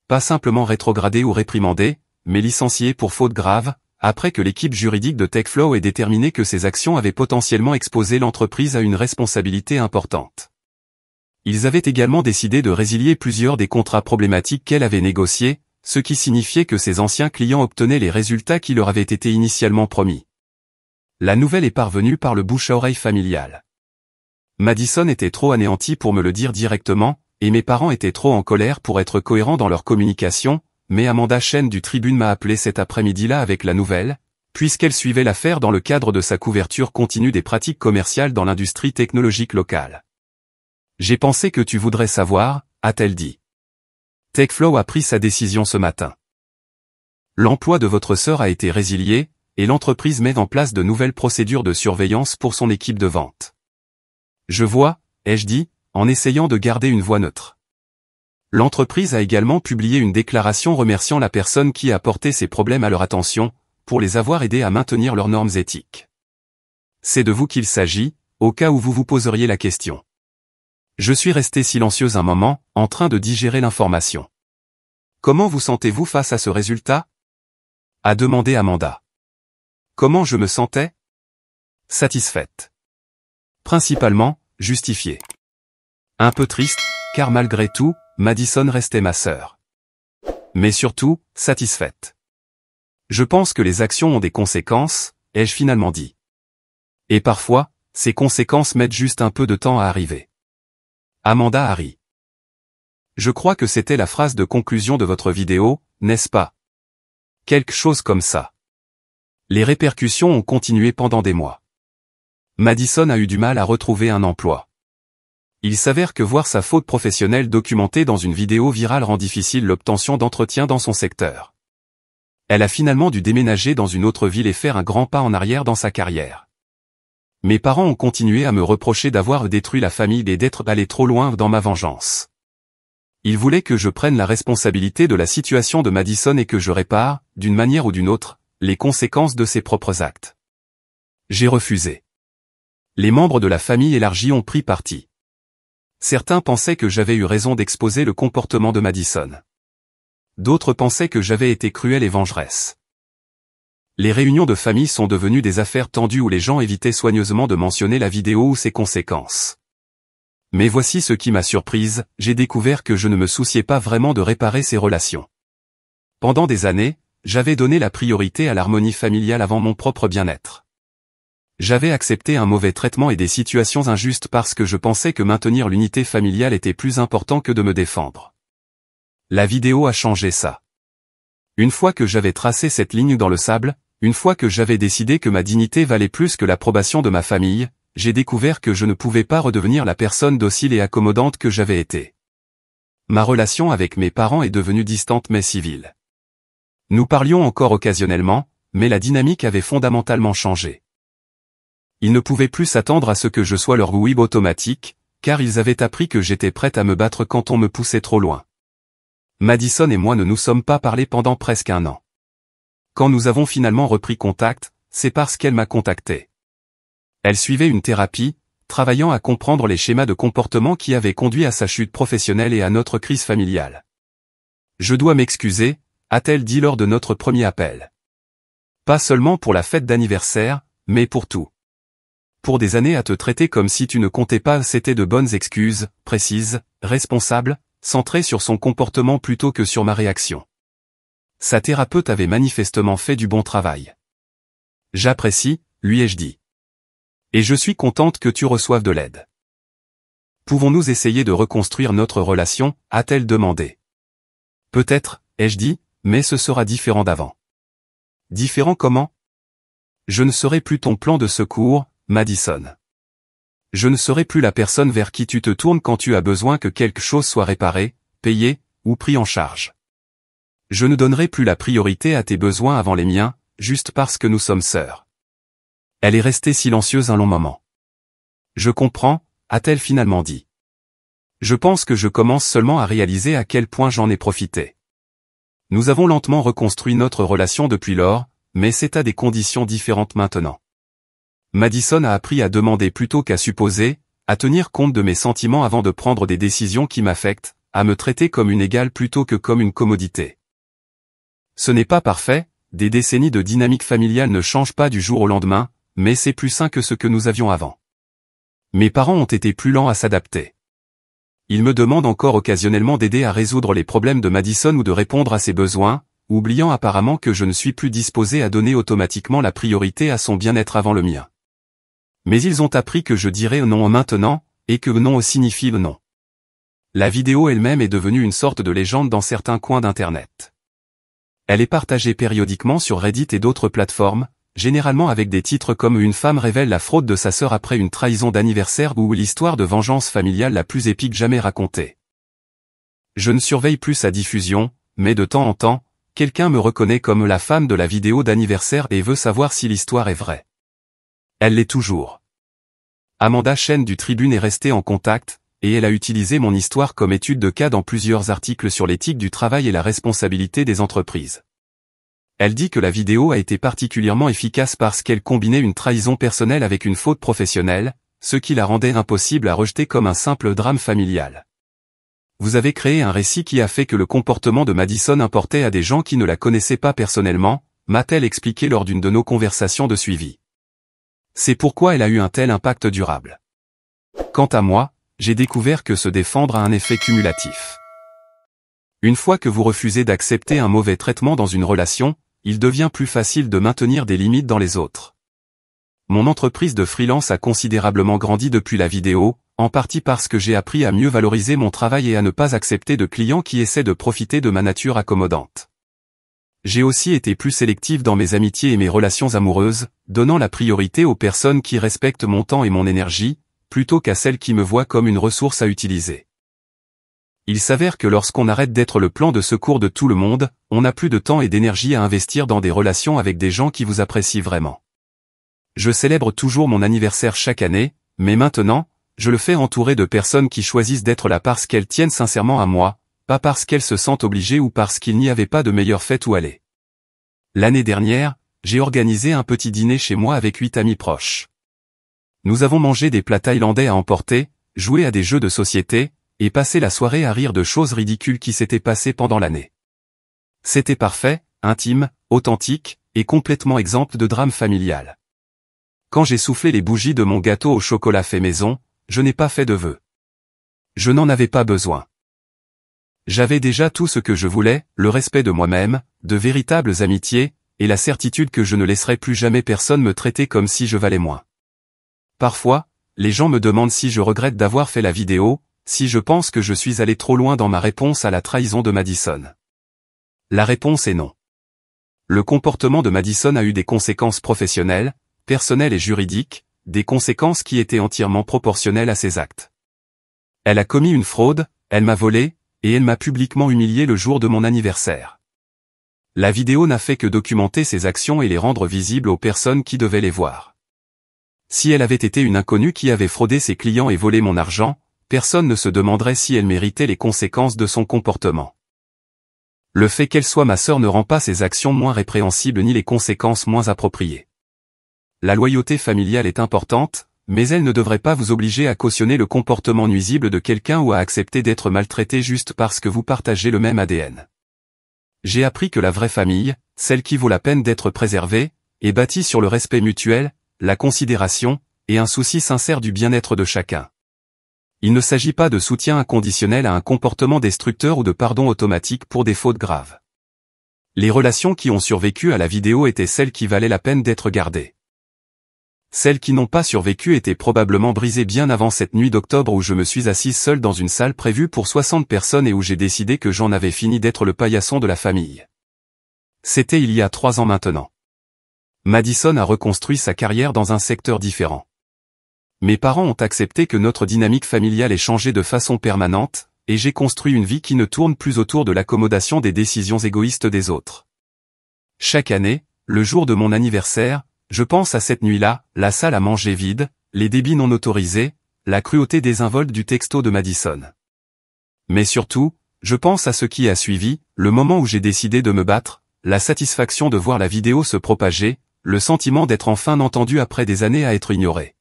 Pas simplement rétrogradée ou réprimandée, mais licenciée pour faute grave, après que l'équipe juridique de TechFlow ait déterminé que ses actions avaient potentiellement exposé l'entreprise à une responsabilité importante. Ils avaient également décidé de résilier plusieurs des contrats problématiques qu'elle avait négociés, ce qui signifiait que ses anciens clients obtenaient les résultats qui leur avaient été initialement promis. La nouvelle est parvenue par le bouche à oreille familial. Madison était trop anéantie pour me le dire directement, et mes parents étaient trop en colère pour être cohérents dans leur communication, mais Amanda Chen du Tribune m'a appelé cet après-midi-là avec la nouvelle, puisqu'elle suivait l'affaire dans le cadre de sa couverture continue des pratiques commerciales dans l'industrie technologique locale. J'ai pensé que tu voudrais savoir, a-t-elle dit. TechFlow a pris sa décision ce matin. L'emploi de votre sœur a été résilié, et l'entreprise met en place de nouvelles procédures de surveillance pour son équipe de vente. Je vois, ai-je dit, en essayant de garder une voix neutre. L'entreprise a également publié une déclaration remerciant la personne qui a porté ces problèmes à leur attention, pour les avoir aidés à maintenir leurs normes éthiques. C'est de vous qu'il s'agit, au cas où vous vous poseriez la question. Je suis resté silencieuse un moment, en train de digérer l'information. Comment vous sentez-vous face à ce résultat? A demandé Amanda. Comment je me sentais? Satisfaite. Principalement, justifiée. Un peu triste, car malgré tout, Madison restait ma sœur. Mais surtout, satisfaite. Je pense que les actions ont des conséquences, ai-je finalement dit. Et parfois, ces conséquences mettent juste un peu de temps à arriver. Amanda a ri. Je crois que c'était la phrase de conclusion de votre vidéo, n'est-ce pas? Quelque chose comme ça. Les répercussions ont continué pendant des mois. Madison a eu du mal à retrouver un emploi. Il s'avère que voir sa faute professionnelle documentée dans une vidéo virale rend difficile l'obtention d'entretien dans son secteur. Elle a finalement dû déménager dans une autre ville et faire un grand pas en arrière dans sa carrière. Mes parents ont continué à me reprocher d'avoir détruit la famille et d'être allé trop loin dans ma vengeance. Ils voulaient que je prenne la responsabilité de la situation de Madison et que je répare, d'une manière ou d'une autre, les conséquences de ses propres actes. J'ai refusé. Les membres de la famille élargie ont pris parti. Certains pensaient que j'avais eu raison d'exposer le comportement de Madison. D'autres pensaient que j'avais été cruelle et vengeresse. Les réunions de famille sont devenues des affaires tendues où les gens évitaient soigneusement de mentionner la vidéo ou ses conséquences. Mais voici ce qui m'a surprise, j'ai découvert que je ne me souciais pas vraiment de réparer ces relations. Pendant des années, j'avais donné la priorité à l'harmonie familiale avant mon propre bien-être. J'avais accepté un mauvais traitement et des situations injustes parce que je pensais que maintenir l'unité familiale était plus important que de me défendre. La vidéo a changé ça. Une fois que j'avais tracé cette ligne dans le sable, une fois que j'avais décidé que ma dignité valait plus que l'approbation de ma famille, j'ai découvert que je ne pouvais pas redevenir la personne docile et accommodante que j'avais été. Ma relation avec mes parents est devenue distante mais civile. Nous parlions encore occasionnellement, mais la dynamique avait fondamentalement changé. Ils ne pouvaient plus s'attendre à ce que je sois leur whip automatique, car ils avaient appris que j'étais prête à me battre quand on me poussait trop loin. Madison et moi ne nous sommes pas parlé pendant presque un an. Quand nous avons finalement repris contact, c'est parce qu'elle m'a contacté. Elle suivait une thérapie, travaillant à comprendre les schémas de comportement qui avaient conduit à sa chute professionnelle et à notre crise familiale. Je dois m'excuser, a-t-elle dit lors de notre premier appel. Pas seulement pour la fête d'anniversaire, mais pour tout. Pour des années à te traiter comme si tu ne comptais pas, c'était de bonnes excuses, précises, responsables, centrées sur son comportement plutôt que sur ma réaction. Sa thérapeute avait manifestement fait du bon travail. J'apprécie, lui ai-je dit. Et je suis contente que tu reçoives de l'aide. Pouvons-nous essayer de reconstruire notre relation, a-t-elle demandé. Peut-être, ai-je dit, mais ce sera différent d'avant. Différent comment? Je ne serai plus ton plan de secours, Madison. Je ne serai plus la personne vers qui tu te tournes quand tu as besoin que quelque chose soit réparé, payé, ou pris en charge. Je ne donnerai plus la priorité à tes besoins avant les miens, juste parce que nous sommes sœurs. Elle est restée silencieuse un long moment. Je comprends, a-t-elle finalement dit. Je pense que je commence seulement à réaliser à quel point j'en ai profité. Nous avons lentement reconstruit notre relation depuis lors, mais c'est à des conditions différentes maintenant. Madison a appris à demander plutôt qu'à supposer, à tenir compte de mes sentiments avant de prendre des décisions qui m'affectent, à me traiter comme une égale plutôt que comme une commodité. Ce n'est pas parfait, des décennies de dynamique familiale ne changent pas du jour au lendemain, mais c'est plus sain que ce que nous avions avant. Mes parents ont été plus lents à s'adapter. Ils me demandent encore occasionnellement d'aider à résoudre les problèmes de Madison ou de répondre à ses besoins, oubliant apparemment que je ne suis plus disposé à donner automatiquement la priorité à son bien-être avant le mien. Mais ils ont appris que je dirais non maintenant, et que non signifie non. La vidéo elle-même est devenue une sorte de légende dans certains coins d'Internet. Elle est partagée périodiquement sur Reddit et d'autres plateformes, généralement avec des titres comme « Une femme révèle la fraude de sa sœur après une trahison d'anniversaire » ou « L'histoire de vengeance familiale la plus épique jamais racontée ». Je ne surveille plus sa diffusion, mais de temps en temps, quelqu'un me reconnaît comme la femme de la vidéo d'anniversaire et veut savoir si l'histoire est vraie. Elle l'est toujours. Amanda Chen du Tribune est restée en contact, et elle a utilisé mon histoire comme étude de cas dans plusieurs articles sur l'éthique du travail et la responsabilité des entreprises. Elle dit que la vidéo a été particulièrement efficace parce qu'elle combinait une trahison personnelle avec une faute professionnelle, ce qui la rendait impossible à rejeter comme un simple drame familial. Vous avez créé un récit qui a fait que le comportement de Madison importait à des gens qui ne la connaissaient pas personnellement, m'a-t-elle expliqué lors d'une de nos conversations de suivi. C'est pourquoi elle a eu un tel impact durable. Quant à moi, j'ai découvert que se défendre a un effet cumulatif. Une fois que vous refusez d'accepter un mauvais traitement dans une relation, il devient plus facile de maintenir des limites dans les autres. Mon entreprise de freelance a considérablement grandi depuis la vidéo, en partie parce que j'ai appris à mieux valoriser mon travail et à ne pas accepter de clients qui essaient de profiter de ma nature accommodante. J'ai aussi été plus sélectif dans mes amitiés et mes relations amoureuses, donnant la priorité aux personnes qui respectent mon temps et mon énergie, plutôt qu'à celles qui me voient comme une ressource à utiliser. Il s'avère que lorsqu'on arrête d'être le plan de secours de tout le monde, on n'a plus de temps et d'énergie à investir dans des relations avec des gens qui vous apprécient vraiment. Je célèbre toujours mon anniversaire chaque année, mais maintenant, je le fais entouré de personnes qui choisissent d'être là parce qu'elles tiennent sincèrement à moi, pas parce qu'elles se sentent obligées ou parce qu'il n'y avait pas de meilleure fête où aller. L'année dernière, j'ai organisé un petit dîner chez moi avec 8 amis proches. Nous avons mangé des plats thaïlandais à emporter, joué à des jeux de société, et passé la soirée à rire de choses ridicules qui s'étaient passées pendant l'année. C'était parfait, intime, authentique, et complètement exempt de drame familial. Quand j'ai soufflé les bougies de mon gâteau au chocolat fait maison, je n'ai pas fait de vœux. Je n'en avais pas besoin. J'avais déjà tout ce que je voulais, le respect de moi-même, de véritables amitiés, et la certitude que je ne laisserais plus jamais personne me traiter comme si je valais moins. Parfois, les gens me demandent si je regrette d'avoir fait la vidéo, si je pense que je suis allé trop loin dans ma réponse à la trahison de Madison. La réponse est non. Le comportement de Madison a eu des conséquences professionnelles, personnelles et juridiques, des conséquences qui étaient entièrement proportionnelles à ses actes. Elle a commis une fraude, elle m'a volé, et elle m'a publiquement humilié le jour de mon anniversaire. La vidéo n'a fait que documenter ses actions et les rendre visibles aux personnes qui devaient les voir. Si elle avait été une inconnue qui avait fraudé ses clients et volé mon argent, personne ne se demanderait si elle méritait les conséquences de son comportement. Le fait qu'elle soit ma sœur ne rend pas ses actions moins répréhensibles ni les conséquences moins appropriées. La loyauté familiale est importante, mais elle ne devrait pas vous obliger à cautionner le comportement nuisible de quelqu'un ou à accepter d'être maltraité juste parce que vous partagez le même ADN. J'ai appris que la vraie famille, celle qui vaut la peine d'être préservée, est bâtie sur le respect mutuel, la considération, et un souci sincère du bien-être de chacun. Il ne s'agit pas de soutien inconditionnel à un comportement destructeur ou de pardon automatique pour des fautes graves. Les relations qui ont survécu à la vidéo étaient celles qui valaient la peine d'être gardées. Celles qui n'ont pas survécu étaient probablement brisées bien avant cette nuit d'octobre où je me suis assise seule dans une salle prévue pour 60 personnes et où j'ai décidé que j'en avais fini d'être le paillasson de la famille. C'était il y a 3 ans maintenant. Madison a reconstruit sa carrière dans un secteur différent. Mes parents ont accepté que notre dynamique familiale ait changé de façon permanente, et j'ai construit une vie qui ne tourne plus autour de l'accommodation des décisions égoïstes des autres. Chaque année, le jour de mon anniversaire, je pense à cette nuit-là, la salle à manger vide, les débits non autorisés, la cruauté désinvolte du texto de Madison. Mais surtout, je pense à ce qui a suivi, le moment où j'ai décidé de me battre, la satisfaction de voir la vidéo se propager, le sentiment d'être enfin entendu après des années à être ignoré.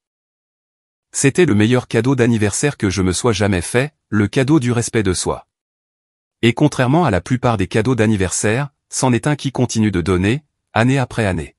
C'était le meilleur cadeau d'anniversaire que je me sois jamais fait, le cadeau du respect de soi. Et contrairement à la plupart des cadeaux d'anniversaire, c'en est un qui continue de donner, année après année.